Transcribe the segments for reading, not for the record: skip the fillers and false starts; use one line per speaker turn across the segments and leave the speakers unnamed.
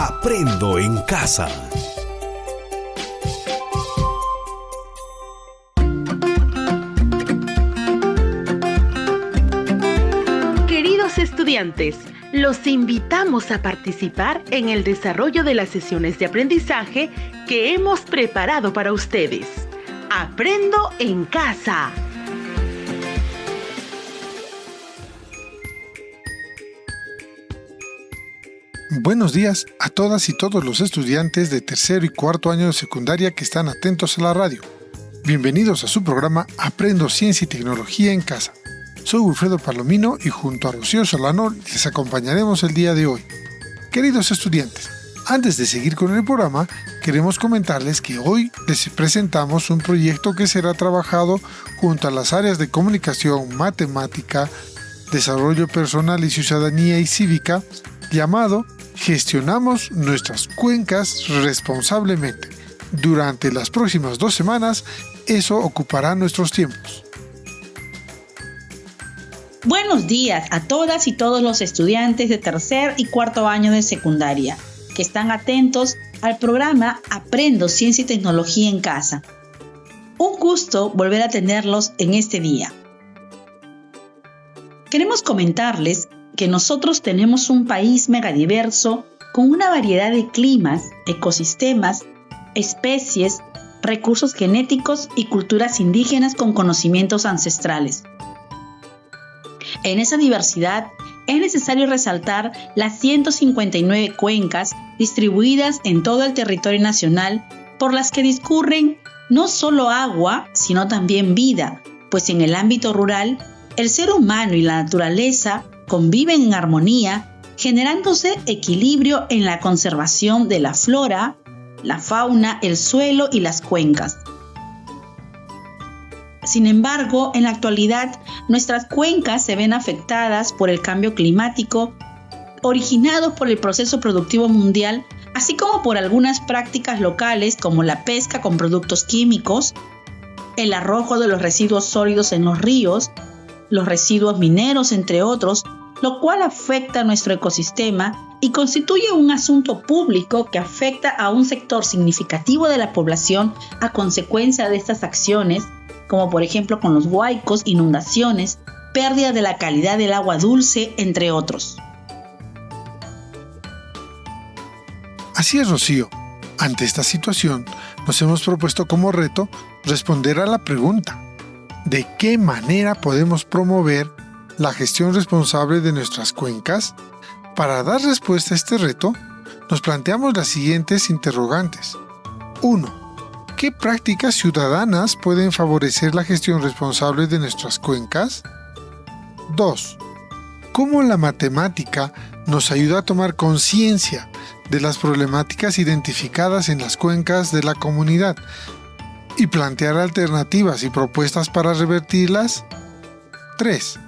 Aprendo en casa.
Queridos estudiantes, los invitamos a participar en el desarrollo de las sesiones de aprendizaje que hemos preparado para ustedes. Aprendo en casa.
Buenos días a todas y todos los estudiantes de tercero y cuarto año de secundaria que están atentos a la radio. Bienvenidos a su programa Aprendo Ciencia y Tecnología en Casa. Soy Wilfredo Palomino y junto a Rocío Solano les acompañaremos el día de hoy. Queridos estudiantes, antes de seguir con el programa, queremos comentarles que hoy les presentamos un proyecto que será trabajado junto a las áreas de comunicación, matemática, desarrollo personal y ciudadanía y cívica, llamado Gestionamos nuestras cuencas responsablemente. Durante las próximas 2 semanas, eso ocupará nuestros tiempos.
Buenos días a todas y todos los estudiantes de tercer y cuarto año de secundaria que están atentos al programa Aprendo Ciencia y Tecnología en Casa. Un gusto volver a tenerlos en este día. Queremos comentarles que nosotros tenemos un país megadiverso con una variedad de climas, ecosistemas, especies, recursos genéticos y culturas indígenas con conocimientos ancestrales. En esa diversidad es necesario resaltar las 159 cuencas distribuidas en todo el territorio nacional por las que discurren no solo agua, sino también vida, pues en el ámbito rural, el ser humano y la naturaleza conviven en armonía, generándose equilibrio en la conservación de la flora, la fauna, el suelo y las cuencas. Sin embargo, en la actualidad, nuestras cuencas se ven afectadas por el cambio climático, originado por el proceso productivo mundial, así como por algunas prácticas locales como la pesca con productos químicos, el arrojo de los residuos sólidos en los ríos, los residuos mineros, entre otros, lo cual afecta a nuestro ecosistema y constituye un asunto público que afecta a un sector significativo de la población a consecuencia de estas acciones, como por ejemplo con los huaicos, inundaciones, pérdida de la calidad del agua dulce, entre otros.
Así es, Rocío. Ante esta situación, nos hemos propuesto como reto responder a la pregunta: ¿de qué manera podemos promover la gestión responsable de nuestras cuencas? Para dar respuesta a este reto, nos planteamos las siguientes interrogantes. 1. ¿Qué prácticas ciudadanas pueden favorecer la gestión responsable de nuestras cuencas? 2. ¿Cómo la matemática nos ayuda a tomar conciencia de las problemáticas identificadas en las cuencas de la comunidad y plantear alternativas y propuestas para revertirlas? 3.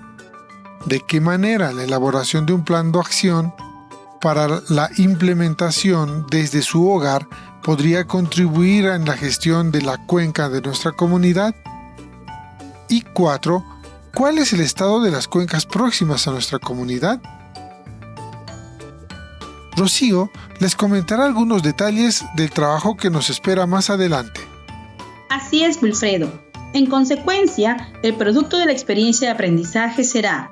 ¿De qué manera la elaboración de un plan de acción para la implementación desde su hogar podría contribuir en la gestión de la cuenca de nuestra comunidad? Y 4. ¿Cuál es el estado de las cuencas próximas a nuestra comunidad? Rocío les comentará algunos detalles del trabajo que nos espera más adelante.
Así es, Wilfredo. En consecuencia, el producto de la experiencia de aprendizaje será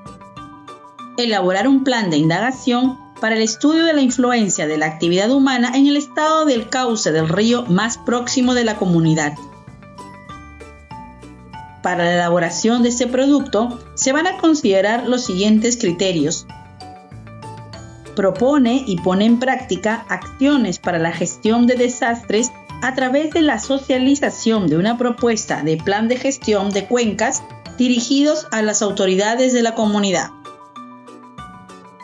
elaborar un plan de indagación para el estudio de la influencia de la actividad humana en el estado del cauce del río más próximo de la comunidad. Para la elaboración de este producto, se van a considerar los siguientes criterios. Propone y pone en práctica acciones para la gestión de desastres a través de la socialización de una propuesta de plan de gestión de cuencas dirigidos a las autoridades de la comunidad.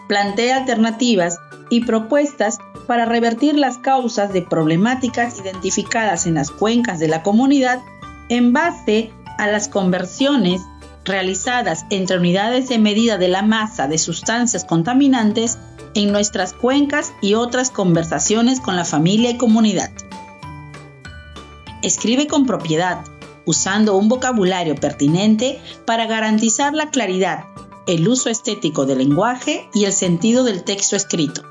Plantea alternativas y propuestas para revertir las causas de problemáticas identificadas en las cuencas de la comunidad en base a las conversiones realizadas entre unidades de medida de la masa de sustancias contaminantes en nuestras cuencas y otras conversaciones con la familia y comunidad. Escribe con propiedad, usando un vocabulario pertinente para garantizar la claridad, el uso estético del lenguaje y el sentido del texto escrito.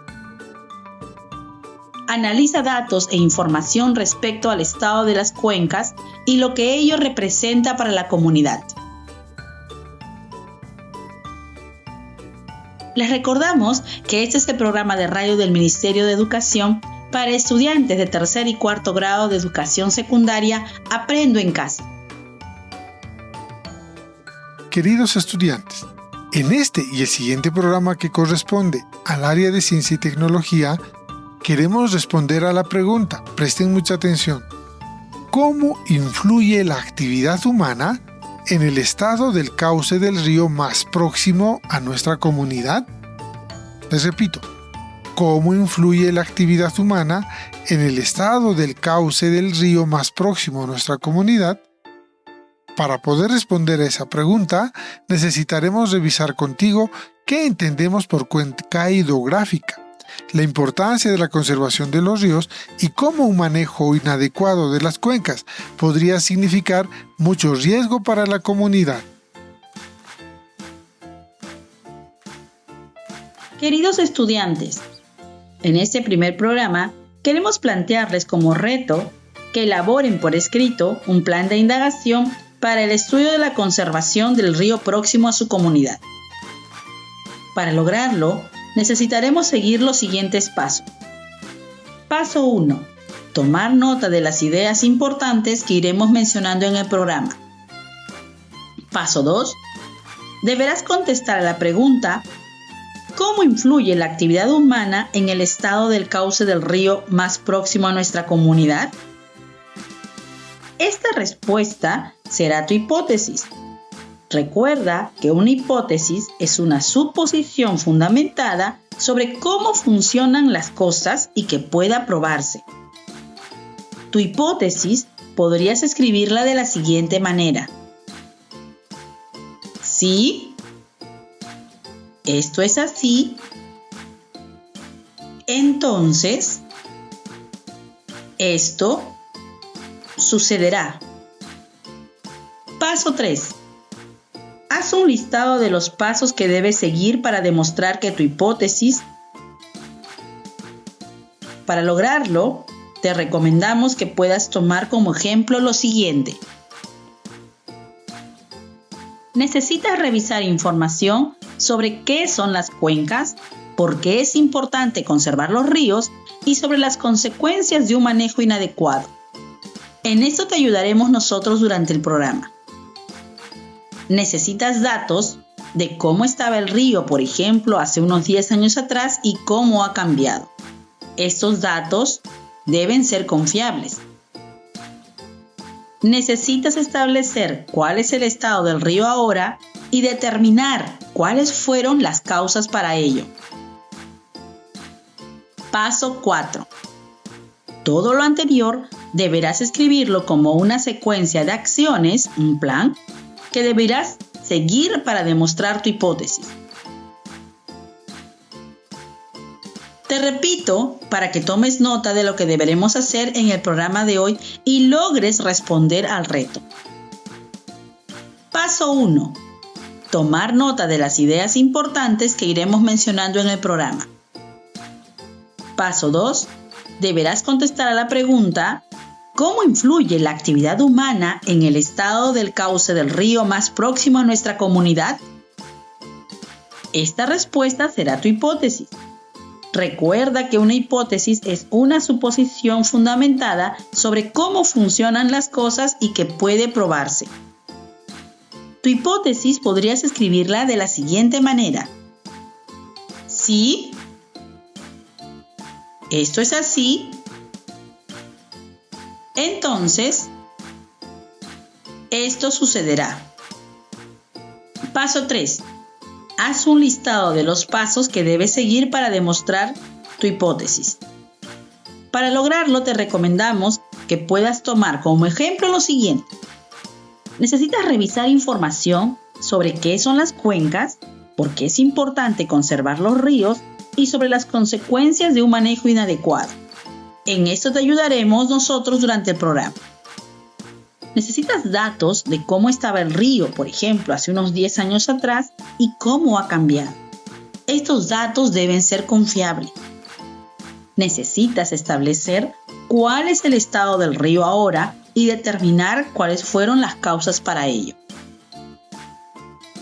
Analiza datos e información respecto al estado de las cuencas y lo que ello representa para la comunidad. Les recordamos que este es el programa de radio del Ministerio de Educación para estudiantes de tercer y cuarto grado de educación secundaria Aprendo en Casa.
Queridos estudiantes, en este y el siguiente programa que corresponde al área de ciencia y tecnología, queremos responder a la pregunta, presten mucha atención, ¿cómo influye la actividad humana en el estado del cauce del río más próximo a nuestra comunidad? Les repito, ¿cómo influye la actividad humana en el estado del cauce del río más próximo a nuestra comunidad? Para poder responder a esa pregunta, necesitaremos revisar contigo qué entendemos por cuenca hidrográfica, la importancia de la conservación de los ríos y cómo un manejo inadecuado de las cuencas podría significar mucho riesgo para la comunidad.
Queridos estudiantes, en este primer programa queremos plantearles como reto que elaboren por escrito un plan de indagación para el estudio de la conservación del río próximo a su comunidad. Para lograrlo, necesitaremos seguir los siguientes pasos. Paso 1. Tomar nota de las ideas importantes que iremos mencionando en el programa. Paso 2. Deberás contestar a la pregunta: ¿cómo influye la actividad humana en el estado del cauce del río más próximo a nuestra comunidad? Esta respuesta será tu hipótesis. Recuerda que una hipótesis es una suposición fundamentada sobre cómo funcionan las cosas y que pueda probarse. Tu hipótesis podrías escribirla de la siguiente manera. Si esto es así, entonces esto sucederá. Paso 3. Haz un listado de los pasos que debes seguir para demostrar que tu hipótesis. Para lograrlo, te recomendamos que puedas tomar como ejemplo lo siguiente. Necesitas revisar información sobre qué son las cuencas, por qué es importante conservar los ríos y sobre las consecuencias de un manejo inadecuado. En esto te ayudaremos nosotros durante el programa. Necesitas datos de cómo estaba el río, por ejemplo, hace unos 10 años atrás y cómo ha cambiado. Estos datos deben ser confiables. Necesitas establecer cuál es el estado del río ahora y determinar cuáles fueron las causas para ello. Paso 4. Todo lo anterior deberás escribirlo como una secuencia de acciones, un plan, que deberás seguir para demostrar tu hipótesis. Te repito para que tomes nota de lo que deberemos hacer en el programa de hoy y logres responder al reto. Paso 1. Tomar nota de las ideas importantes que iremos mencionando en el programa. Paso 2. Deberás contestar a la pregunta: ¿cómo influye la actividad humana en el estado del cauce del río más próximo a nuestra comunidad? Esta respuesta será tu hipótesis. Recuerda que una hipótesis es una suposición fundamentada sobre cómo funcionan las cosas y que puede probarse. Tu hipótesis podrías escribirla de la siguiente manera. Si esto es así, entonces esto sucederá. Paso 3. Haz un listado de los pasos que debes seguir para demostrar tu hipótesis. Para lograrlo, te recomendamos que puedas tomar como ejemplo lo siguiente. Necesitas revisar información sobre qué son las cuencas, por qué es importante conservar los ríos y sobre las consecuencias de un manejo inadecuado. En esto te ayudaremos nosotros durante el programa. Necesitas datos de cómo estaba el río, por ejemplo, hace unos 10 años atrás y cómo ha cambiado. Estos datos deben ser confiables. Necesitas establecer cuál es el estado del río ahora y determinar cuáles fueron las causas para ello.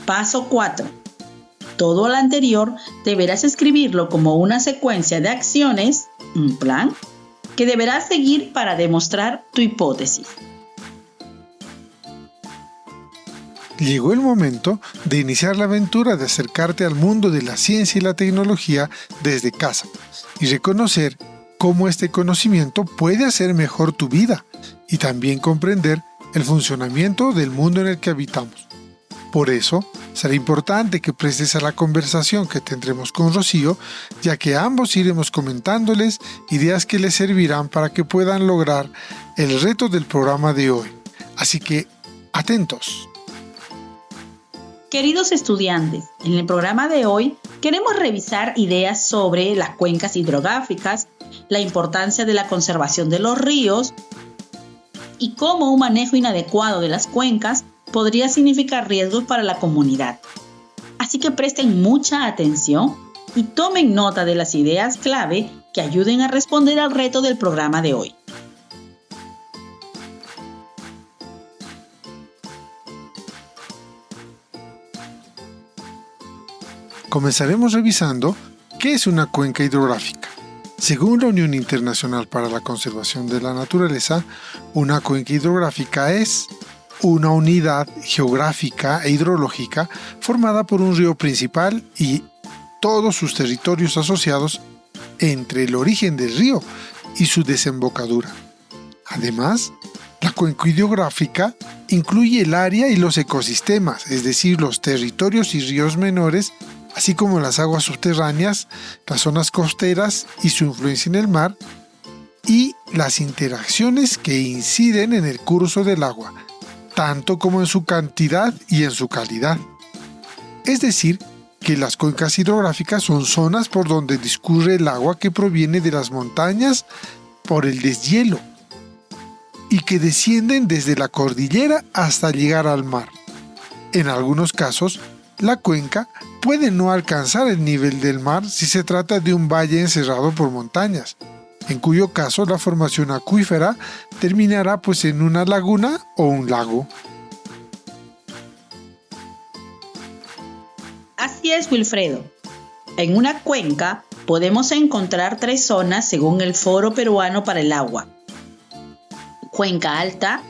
Paso 4. Todo lo anterior deberás escribirlo como una secuencia de acciones, un plan, que deberás seguir para demostrar tu hipótesis.
Llegó el momento de iniciar la aventura de acercarte al mundo de la ciencia y la tecnología desde casa y reconocer cómo este conocimiento puede hacer mejor tu vida y también comprender el funcionamiento del mundo en el que habitamos. Por eso, será importante que prestes a la conversación que tendremos con Rocío, ya que ambos iremos comentándoles ideas que les servirán para que puedan lograr el reto del programa de hoy. Así que, atentos.
Queridos estudiantes, en el programa de hoy queremos revisar ideas sobre las cuencas hidrográficas, la importancia de la conservación de los ríos y cómo un manejo inadecuado de las cuencas podría significar riesgos para la comunidad. Así que presten mucha atención y tomen nota de las ideas clave que ayuden a responder al reto del programa de hoy.
Comenzaremos revisando qué es una cuenca hidrográfica. Según la Unión Internacional para la Conservación de la Naturaleza, una cuenca hidrográfica es una unidad geográfica e hidrológica formada por un río principal y todos sus territorios asociados entre el origen del río y su desembocadura. Además, la cuenca hidrográfica incluye el área y los ecosistemas, es decir, los territorios y ríos menores, así como las aguas subterráneas, las zonas costeras y su influencia en el mar, y las interacciones que inciden en el curso del agua, tanto como en su cantidad y en su calidad. Es decir, que las cuencas hidrográficas son zonas por donde discurre el agua que proviene de las montañas por el deshielo y que descienden desde la cordillera hasta llegar al mar. En algunos casos, la cuenca puede no alcanzar el nivel del mar si se trata de un valle encerrado por montañas, en cuyo caso la formación acuífera terminará en una laguna o un lago.
Así es, Wilfredo. En una cuenca podemos encontrar 3 zonas según el Foro Peruano para el Agua. Cuenca alta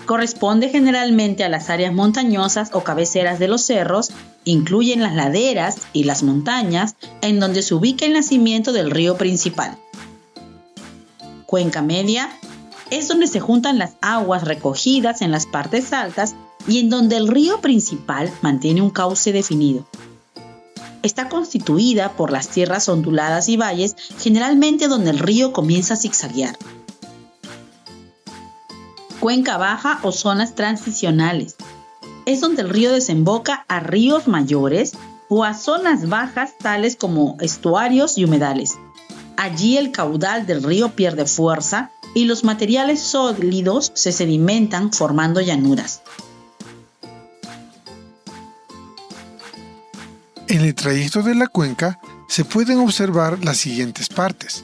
corresponde generalmente a las áreas montañosas o cabeceras de los cerros, incluyen las laderas y las montañas en donde se ubica el nacimiento del río principal. Cuenca media es donde se juntan las aguas recogidas en las partes altas y en donde el río principal mantiene un cauce definido. Está constituida por las tierras onduladas y valles, generalmente donde el río comienza a zigzaguear. Cuenca baja o zonas transicionales es donde el río desemboca a ríos mayores o a zonas bajas tales como estuarios y humedales. Allí el caudal del río pierde fuerza y los materiales sólidos se sedimentan formando llanuras.
En el trayecto de la cuenca se pueden observar las siguientes partes.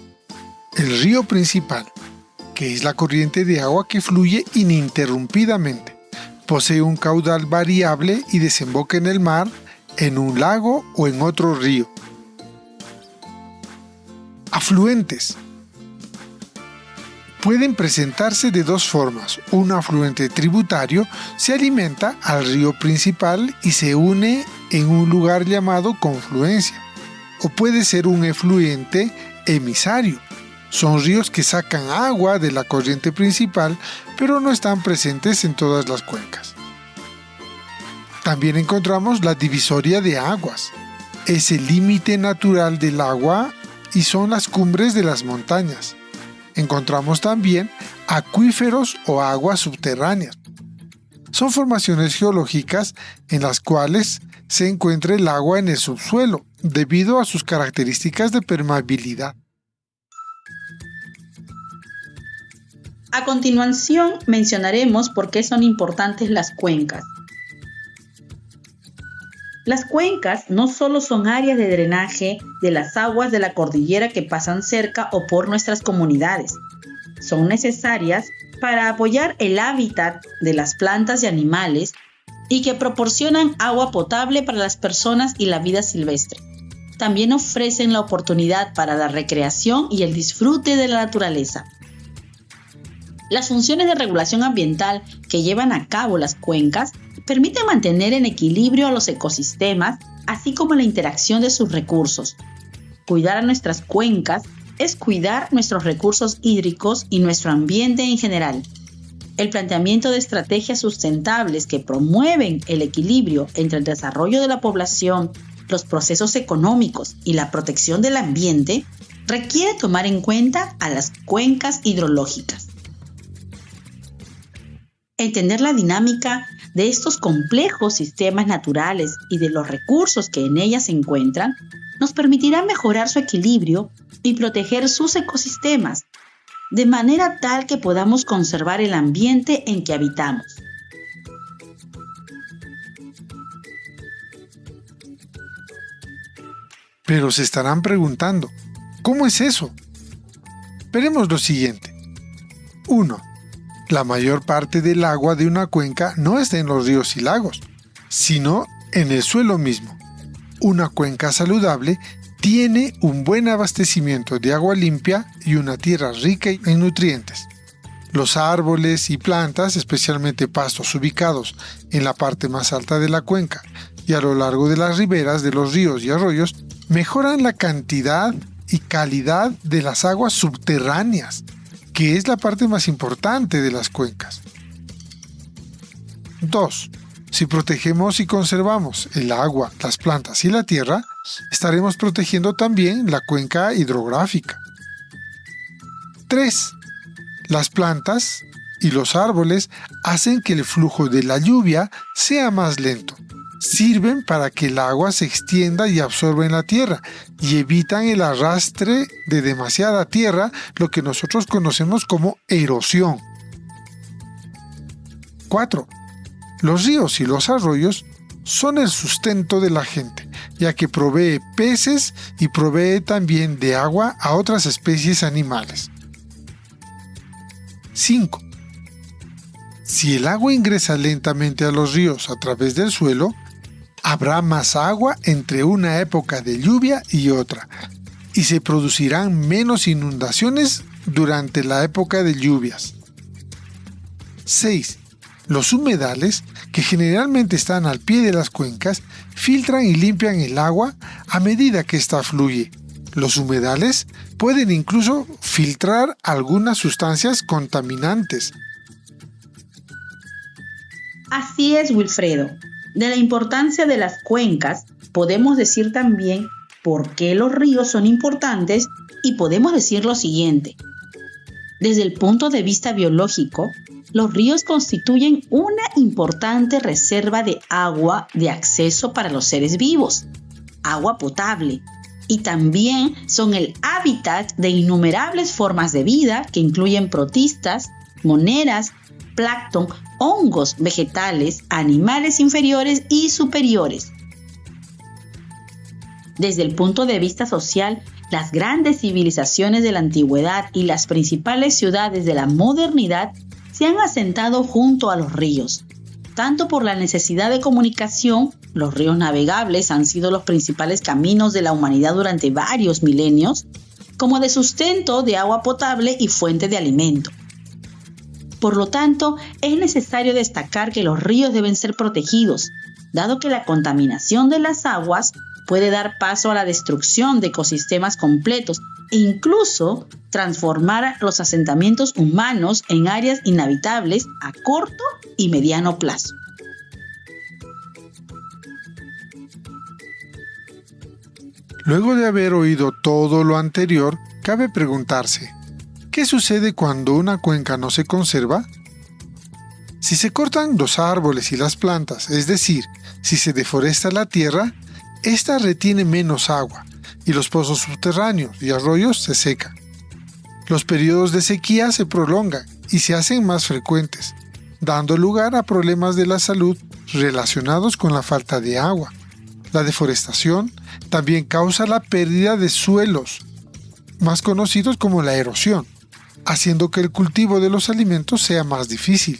El río principal, que es la corriente de agua que fluye ininterrumpidamente. Posee un caudal variable y desemboca en el mar, en un lago o en otro río. Afluentes. Pueden presentarse de 2 formas. Un afluente tributario se alimenta al río principal y se une en un lugar llamado confluencia. O puede ser un efluente emisario. Son ríos que sacan agua de la corriente principal, pero no están presentes en todas las cuencas. También encontramos la divisoria de aguas. Es el límite natural del agua y son las cumbres de las montañas. Encontramos también acuíferos o aguas subterráneas. Son formaciones geológicas en las cuales se encuentra el agua en el subsuelo, debido a sus características de permeabilidad.
A continuación mencionaremos por qué son importantes las cuencas. Las cuencas no solo son áreas de drenaje de las aguas de la cordillera que pasan cerca o por nuestras comunidades. Son necesarias para apoyar el hábitat de las plantas y animales y que proporcionan agua potable para las personas y la vida silvestre. También ofrecen la oportunidad para la recreación y el disfrute de la naturaleza. Las funciones de regulación ambiental que llevan a cabo las cuencas permiten mantener en equilibrio a los ecosistemas, así como la interacción de sus recursos. Cuidar a nuestras cuencas es cuidar nuestros recursos hídricos y nuestro ambiente en general. El planteamiento de estrategias sustentables que promueven el equilibrio entre el desarrollo de la población, los procesos económicos y la protección del ambiente requiere tomar en cuenta a las cuencas hidrológicas. Entender la dinámica de estos complejos sistemas naturales y de los recursos que en ellas se encuentran nos permitirá mejorar su equilibrio y proteger sus ecosistemas, de manera tal que podamos conservar el ambiente en que habitamos.
Pero se estarán preguntando, ¿cómo es eso? Veremos lo siguiente. 1. La mayor parte del agua de una cuenca no está en los ríos y lagos, sino en el suelo mismo. Una cuenca saludable tiene un buen abastecimiento de agua limpia y una tierra rica en nutrientes. Los árboles y plantas, especialmente pastos ubicados en la parte más alta de la cuenca y a lo largo de las riberas de los ríos y arroyos, mejoran la cantidad y calidad de las aguas subterráneas, que es la parte más importante de las cuencas. 2. Si protegemos y conservamos el agua, las plantas y la tierra, estaremos protegiendo también la cuenca hidrográfica. 3. Las plantas y los árboles hacen que el flujo de la lluvia sea más lento. Sirven para que el agua se extienda y absorba en la tierra y evitan el arrastre de demasiada tierra, lo que nosotros conocemos como erosión. 4. Los ríos y los arroyos son el sustento de la gente, ya que provee peces y provee también de agua a otras especies animales. 5. Si el agua ingresa lentamente a los ríos a través del suelo, habrá más agua entre una época de lluvia y otra, y se producirán menos inundaciones durante la época de lluvias. 6. Los humedales, que generalmente están al pie de las cuencas, filtran y limpian el agua a medida que ésta fluye. Los humedales pueden incluso filtrar algunas sustancias contaminantes.
Así es, Wilfredo. De la importancia de las cuencas, podemos decir también por qué los ríos son importantes y podemos decir lo siguiente. Desde el punto de vista biológico, los ríos constituyen una importante reserva de agua de acceso para los seres vivos, agua potable, y también son el hábitat de innumerables formas de vida que incluyen protistas, moneras, plancton, hongos, vegetales, animales inferiores y superiores. Desde el punto de vista social, las grandes civilizaciones de la antigüedad y las principales ciudades de la modernidad se han asentado junto a los ríos. Tanto por la necesidad de comunicación, los ríos navegables han sido los principales caminos de la humanidad durante varios milenios, como de sustento de agua potable y fuente de alimento. Por lo tanto, es necesario destacar que los ríos deben ser protegidos, dado que la contaminación de las aguas puede dar paso a la destrucción de ecosistemas completos e incluso transformar los asentamientos humanos en áreas inhabitables a corto y mediano plazo.
Luego de haber oído todo lo anterior, cabe preguntarse, ¿qué sucede cuando una cuenca no se conserva? Si se cortan los árboles y las plantas, es decir, si se deforesta la tierra, esta retiene menos agua y los pozos subterráneos y arroyos se secan. Los periodos de sequía se prolongan y se hacen más frecuentes, dando lugar a problemas de la salud relacionados con la falta de agua. La deforestación también causa la pérdida de suelos, más conocidos como la erosión, haciendo que el cultivo de los alimentos sea más difícil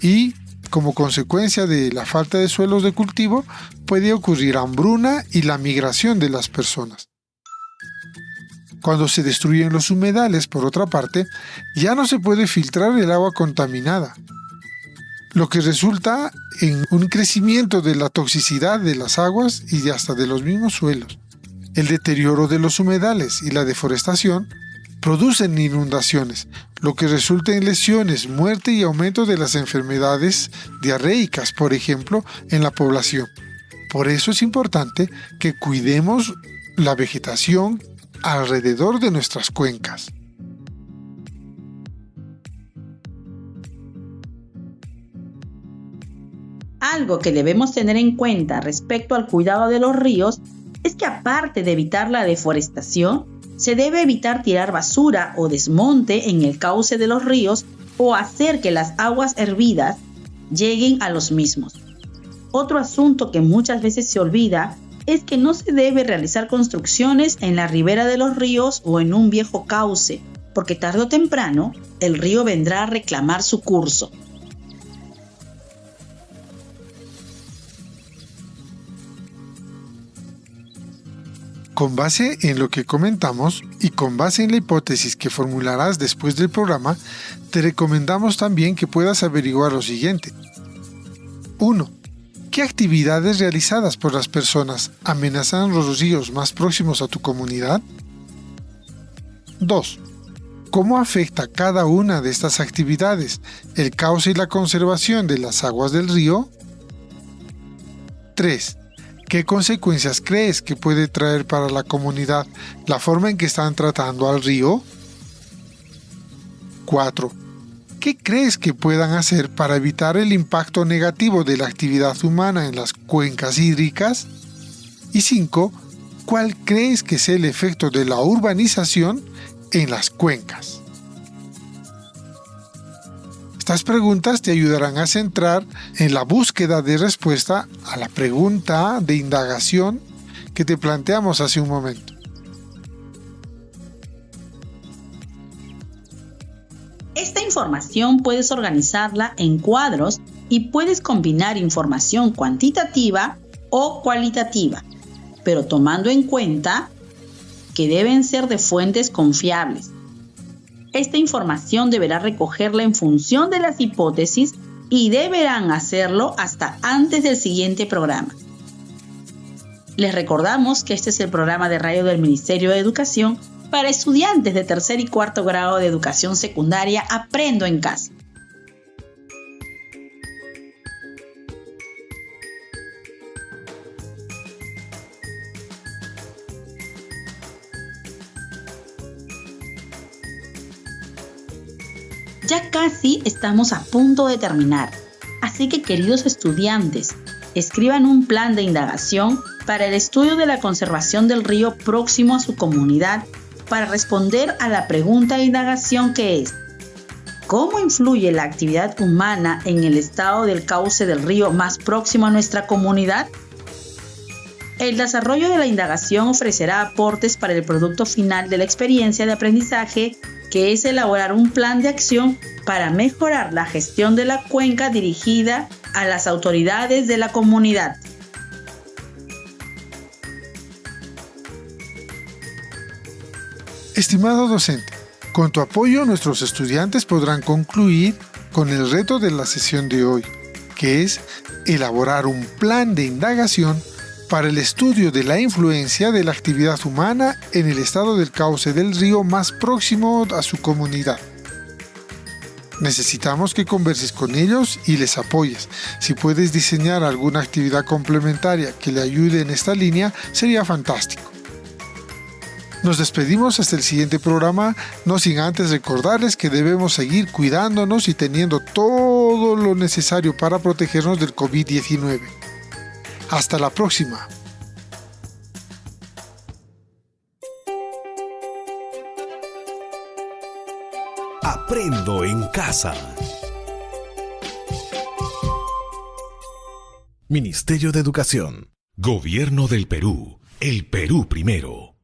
y, como consecuencia de la falta de suelos de cultivo, puede ocurrir hambruna y la migración de las personas. Cuando se destruyen los humedales, por otra parte, ya no se puede filtrar el agua contaminada, lo que resulta en un crecimiento de la toxicidad de las aguas y hasta de los mismos suelos. El deterioro de los humedales y la deforestación producen inundaciones, lo que resulta en lesiones, muerte y aumento de las enfermedades diarreicas, por ejemplo, en la población. Por eso es importante que cuidemos la vegetación alrededor de nuestras cuencas.
Algo que debemos tener en cuenta respecto al cuidado de los ríos es que, aparte de evitar la deforestación, se debe evitar tirar basura o desmonte en el cauce de los ríos o hacer que las aguas hervidas lleguen a los mismos. Otro asunto que muchas veces se olvida es que no se debe realizar construcciones en la ribera de los ríos o en un viejo cauce, porque tarde o temprano el río vendrá a reclamar su curso.
Con base en lo que comentamos y con base en la hipótesis que formularás después del programa, te recomendamos también que puedas averiguar lo siguiente. 1. ¿Qué actividades realizadas por las personas amenazan los ríos más próximos a tu comunidad? 2. ¿Cómo afecta cada una de estas actividades el cauce y la conservación de las aguas del río? 3. ¿Qué consecuencias crees que puede traer para la comunidad la forma en que están tratando al río? 4. ¿Qué crees que puedan hacer para evitar el impacto negativo de la actividad humana en las cuencas hídricas? Y 5. ¿Cuál crees que es el efecto de la urbanización en las cuencas? Estas preguntas te ayudarán a centrar en la búsqueda de respuesta a la pregunta de indagación que te planteamos hace un momento.
Esta información puedes organizarla en cuadros y puedes combinar información cuantitativa o cualitativa, pero tomando en cuenta que deben ser de fuentes confiables. Esta información deberá recogerla en función de las hipótesis y deberán hacerlo hasta antes del siguiente programa. Les recordamos que este es el programa de radio del Ministerio de Educación para estudiantes de tercer y cuarto grado de educación secundaria Aprendo en Casa. Ya casi estamos a punto de terminar, así que, queridos estudiantes, escriban un plan de indagación para el estudio de la conservación del río próximo a su comunidad para responder a la pregunta de indagación que es: ¿cómo influye la actividad humana en el estado del cauce del río más próximo a nuestra comunidad? El desarrollo de la indagación ofrecerá aportes para el producto final de la experiencia de aprendizaje, que es elaborar un plan de acción para mejorar la gestión de la cuenca dirigida a las autoridades de la comunidad.
Estimado docente, con tu apoyo nuestros estudiantes podrán concluir con el reto de la sesión de hoy, que es elaborar un plan de indagación para el estudio de la influencia de la actividad humana en el estado del cauce del río más próximo a su comunidad. Necesitamos que converses con ellos y les apoyes. Si puedes diseñar alguna actividad complementaria que le ayude en esta línea, sería fantástico. Nos despedimos hasta el siguiente programa, no sin antes recordarles que debemos seguir cuidándonos y teniendo todo lo necesario para protegernos del COVID-19. Hasta la próxima.
Aprendo en casa. Ministerio de Educación, Gobierno del Perú. El Perú primero.